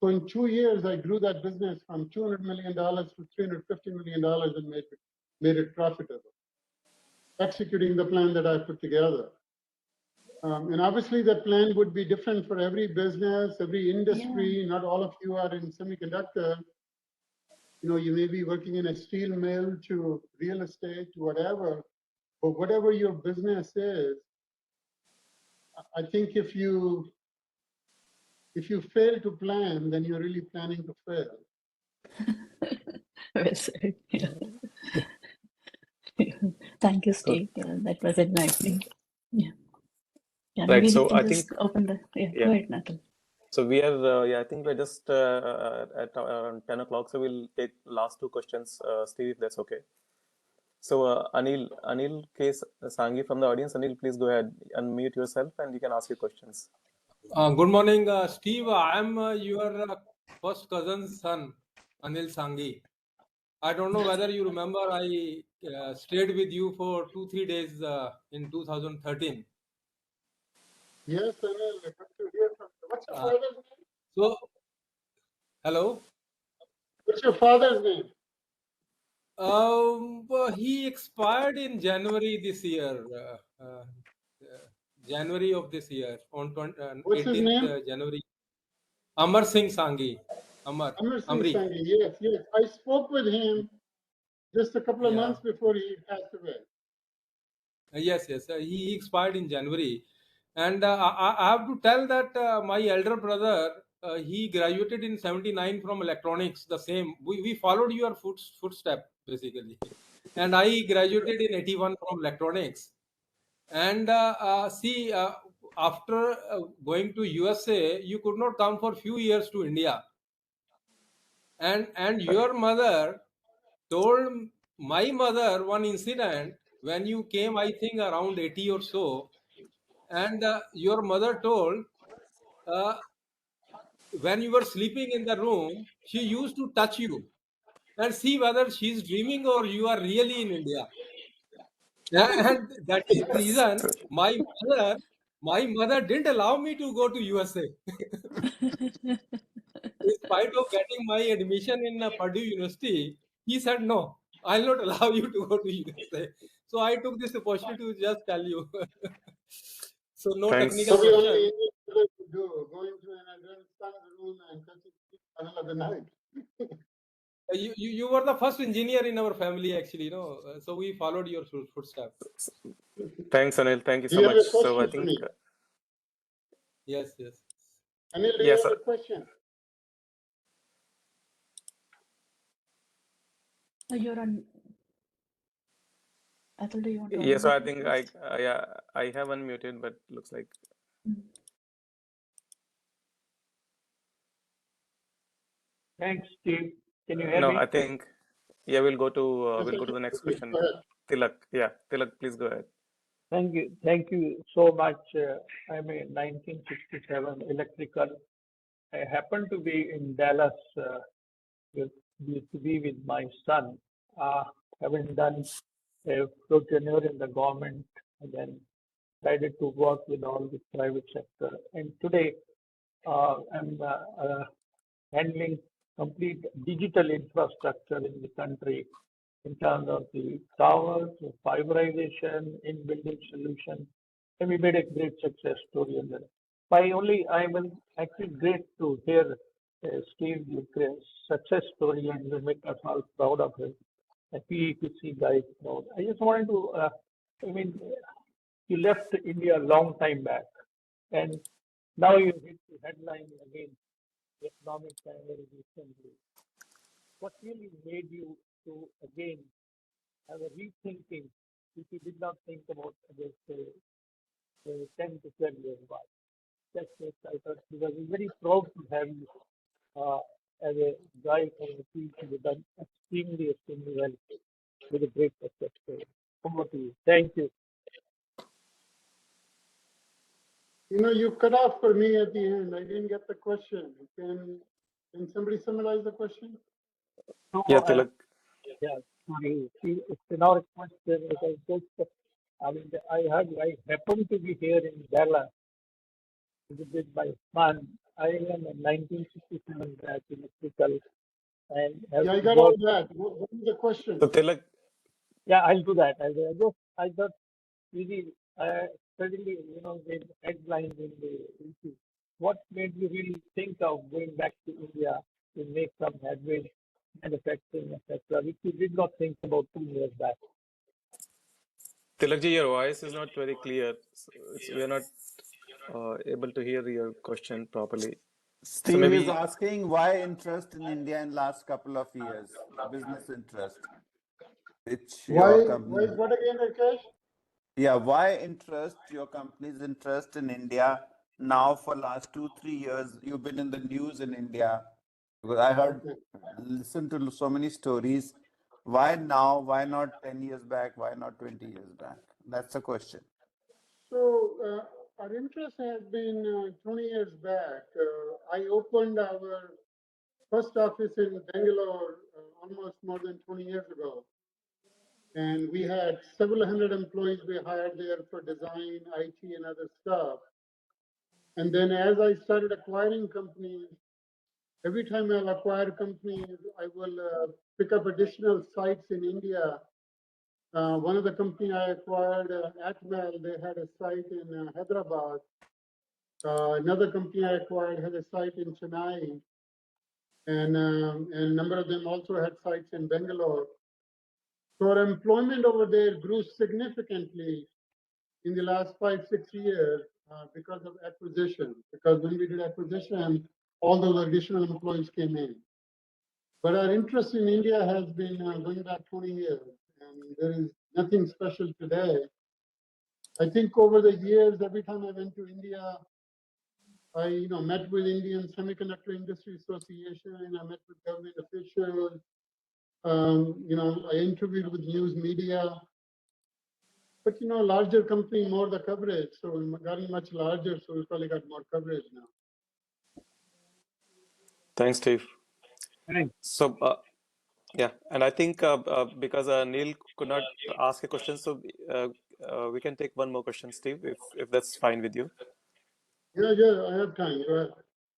S1: So in 2 years, I grew that business from $200 million to $350 million and made it profitable, executing the plan that I put together. And obviously, that plan would be different for every business, every industry. Not all of you are in semiconductor. You may be working in a steel mill to real estate to whatever, but whatever your business is, I think if you fail to plan, then you're really planning to fail.
S6: Well said. Yeah. Thank you, Steve. Yeah, that was enlightening. Yeah. Yeah,
S2: Right.
S6: maybe we
S2: So
S6: can
S2: I
S6: just
S2: think,
S6: open the. Yeah,
S2: yeah.
S6: go ahead, Natal.
S2: So we are, I think we're just at around 10 o'clock. So we'll take last two questions, Steve, if that's okay. So Anil K. Sanghi from the audience. Anil, please go ahead, unmute yourself, and you can ask your questions.
S7: Good morning, Steve. I am your first cousin's son, Anil Sanghi. I don't know whether you remember, I stayed with you for 2-3 days in 2013.
S1: Yes, Anil, good to hear from you. What's your father's name?
S7: So, hello.
S1: What's your father's name?
S7: He expired in January this year. January of this year, on
S1: What's his
S7: 18th
S1: name?
S7: January. Amar Singh Sanghi.
S1: Amar Singh
S7: Amri.
S1: Sanghi. Yes, yes. I spoke with him just a couple of
S7: Yeah.
S1: months before he passed away.
S7: Yes, yes. He expired in January. And I have to tell that my elder brother, he graduated in 79 from electronics, the same. We followed your footstep, basically. And I graduated in 81 from electronics. And see, after going to USA, you could not come for few years to India. And your mother told my mother one incident when you came, I think around 80 or so, and your mother told when you were sleeping in the room, she used to touch you and see whether she's dreaming or you are really in India. And that is the reason my mother didn't allow me to go to USA. In spite of getting my admission in Purdue University, he said, no, I'll not allow you to go to USA. So I took this opportunity to just tell you. So no
S2: Thanks.
S7: technical
S1: Probably only
S7: question.
S1: Indian people could do, going to an adult son's room and touching the middle of the night.
S7: You were the first engineer in our family, actually, so we followed your footsteps.
S2: Thanks, Anil. Thank you
S1: Do
S2: so
S1: you have
S2: much.
S1: a
S2: So I
S1: question for
S2: think,
S1: me?
S7: Yes, yes.
S1: Anil, do you
S2: yes,
S1: have a question?
S6: You're on. Atul, do you want to
S2: yes. So I
S6: unmute
S2: think
S6: first?
S2: I have unmuted, but looks like
S8: Thanks, Steve. Can you hear
S2: no.
S8: me?
S2: I think we'll go to
S1: Yes,
S2: the next
S1: absolutely.
S2: question.
S1: Go ahead.
S2: Tilak, Tilak, please go ahead.
S8: Thank you so much. I'm a 1967 electrical. I happened to be in Dallas with, to be with my son. Having done a tenure in the government, and then decided to work with all the private sector. And today, I'm handling complete digital infrastructure in the country in terms of the towers, the fiberization, in-building solution. And we made a great success story on that. I was actually great to hear Steve, your success story, and you make us all proud of it. A PEC guy proud. I just wanted to, I mean, you left India a long time back, and now you hit the headline again, economic very recently. What really made you to again have a rethinking, which you did not think about just 10 to 12 years back? That's what I thought, because we're very proud to have you as a guy from the field who has done extremely well with a great success story. Over to you. Thank you.
S1: You know, you cut off for me at the end. I didn't get the question. Can somebody summarize the question?
S8: So,
S2: Yeah, Tilak.
S8: yeah, sorry. It's another question because just, I mean, I happen to be here in Dallas with my son. I am a 1967 batch electrical and have
S1: Yeah, I got all that. What is the question?
S2: So Tilak,
S8: yeah, I'll do that. I thought really, suddenly, the headlines in the issue. What made you really think of going back to India to make some headway, manufacturing, etc., which you did not think about 2 years back?
S2: Tilakji, your voice is not very clear. So we are not able to hear your question properly. So
S4: Steve is
S2: maybe,
S4: asking why interest in India in last couple of years, business interest, which your company.
S1: What again, Rakesh?
S4: Yeah, why interest, your company's interest in India now for last 2-3 years? You've been in the news in India. Because I heard, listen to so many stories. Why now? Why not 10 years back? Why not 20 years back? That's the question.
S1: So our interest has been 20 years back. I opened our first office in Bangalore almost more than 20 years ago. And we had several hundred employees we hired there for design, IT, and other stuff. And then as I started acquiring companies, every time I'll acquire companies, I will pick up additional sites in India. One of the companies I acquired, Atmel, they had a site in Hyderabad. Another company I acquired had a site in Chennai. And a number of them also had sites in Bangalore. So our employment over there grew significantly in the last 5-6 years because of acquisition. Because when we did acquisition, all those additional employees came in. But our interest in India has been going back 20 years, and there is nothing special today. I think over the years, every time I went to India, I met with Indian Semiconductor Industry Association, and I met with government officials. I interviewed with news media. But larger company, more the coverage. So we're getting much larger, so we probably got more coverage now.
S2: thanks, Steve.
S8: Thanks.
S2: So yeah, and I think because Neil could not ask a question, so we can take one more question, Steve, if that's fine with you.
S1: Yeah, I have time. Go ahead.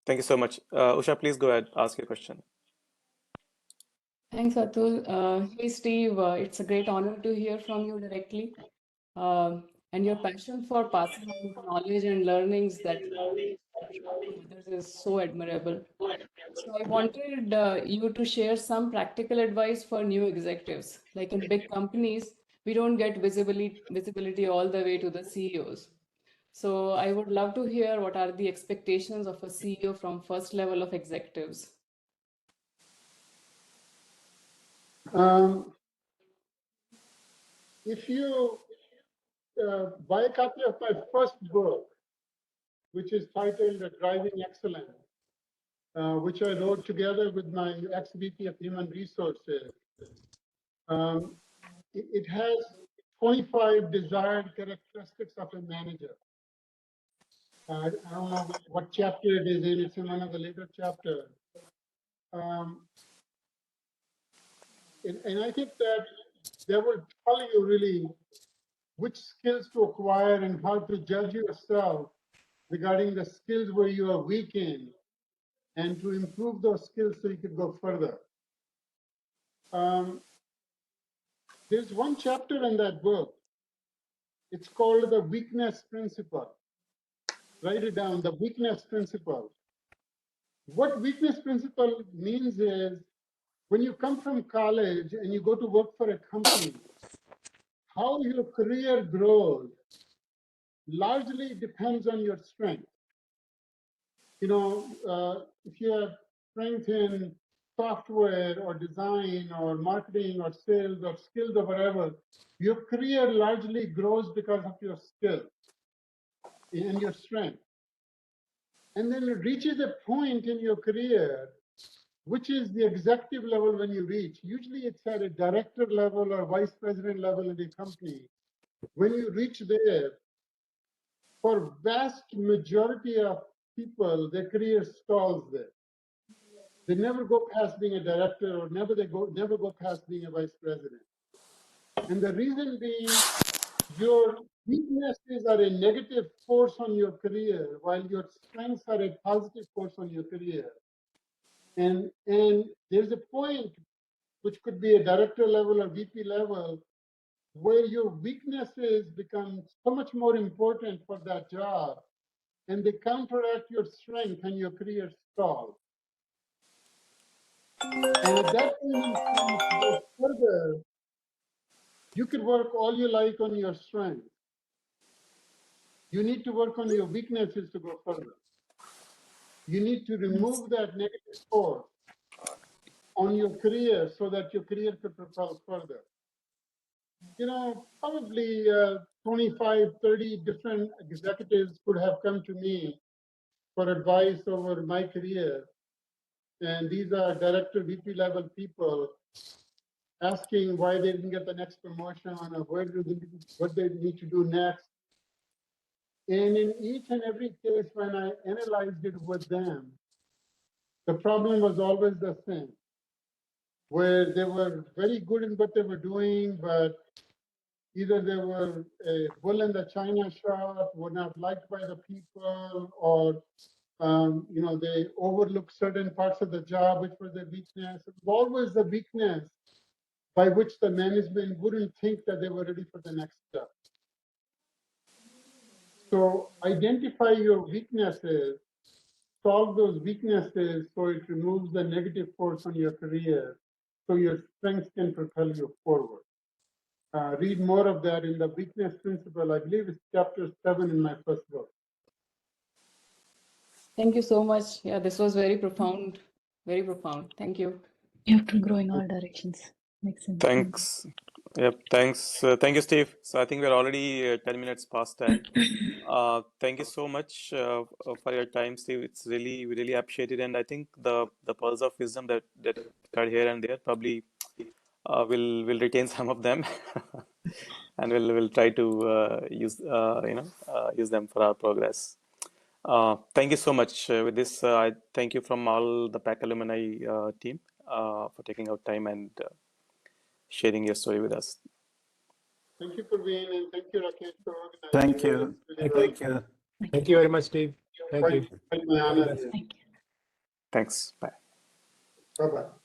S2: Thank you so much. Usha, please go ahead, ask your question.
S9: Thanks, Atul. Hey, Steve, it's a great honor to hear from you directly. And your passion for passing on knowledge and learnings that others is so admirable. So I wanted you to share some practical advice for new executives. Like in big companies, we don't get visibility all the way to the CEOs. So I would love to hear what are the expectations of a CEO from first level of executives.
S1: If you buy a copy of my first book, which is titled Driving Excellence, which I wrote together with my ex-VP of Human Resources, it has 25 desired characteristics of a manager. I don't know what chapter it is in. It's in one of the later chapters. And I think that they will tell you really which skills to acquire and how to judge yourself regarding the skills where you are weak in, and to improve those skills so you can go further. There's one chapter in that book. It's called the weakness principle. Write it down, the weakness principle. What weakness principle means is when you come from college and you go to work for a company, how your career grows largely depends on your strength. You know, if you have strength in software or design or marketing or sales or skills or whatever, your career largely grows because of your skill and your strength. And then it reaches a point in your career, which is the executive level when you reach. Usually it's at a director level or vice president level in a company. When you reach there, for vast majority of people, their career stalls there. They never go past being a director, or never go past being a vice president. And the reason being, your weaknesses are a negative force on your career, while your strengths are a positive force on your career. And there's a point, which could be a director level or VP level, where your weaknesses become so much more important for that job, and they counteract your strength and your career stalls. And at that point in time, to go further, you can work all you like on your strength. You need to work on your weaknesses to go further. You need to remove that negative force on your career so that your career could propel further. You know, probably 25, 30 different executives could have come to me for advice over my career. And these are director, VP level people asking why they didn't get the next promotion or what they need to do next. And in each and every case, when I analyzed it with them, the problem was always the same, where they were very good in what they were doing, but either they were a bull in the china shop, were not liked by the people, or you know, they overlooked certain parts of the job, which was their weakness. It was always the weakness by which the management wouldn't think that they were ready for the next step. So identify your weaknesses, solve those weaknesses so it removes the negative force on your career, so your strengths can propel you forward. Read more of that in the weakness principle. I believe it's chapter 7 in my first book.
S9: Thank you so much. Yeah, this was very profound. Very profound. Thank you.
S6: You have to grow in all directions. Makes sense.
S2: Thanks. Yep. Thanks. Thank you, Steve. So I think we're already 10 minutes past 10. Thank you so much for your time, Steve. We really appreciate it. And I think the pearls of wisdom that are here and there, probably we'll retain some of them, and we'll try to use them for our progress. Thank you so much. With this, I thank you from all the PEC alumni team for taking out time and sharing your story with us.
S1: Thank you, Praveen, and thank you, Rakesh, for organizing.
S4: Thank you.
S1: Thank you.
S5: Thank you very much, Steve. Thank you.
S1: Quite my honor.
S6: Thank you.
S2: Thanks. Bye.
S1: Bye-bye.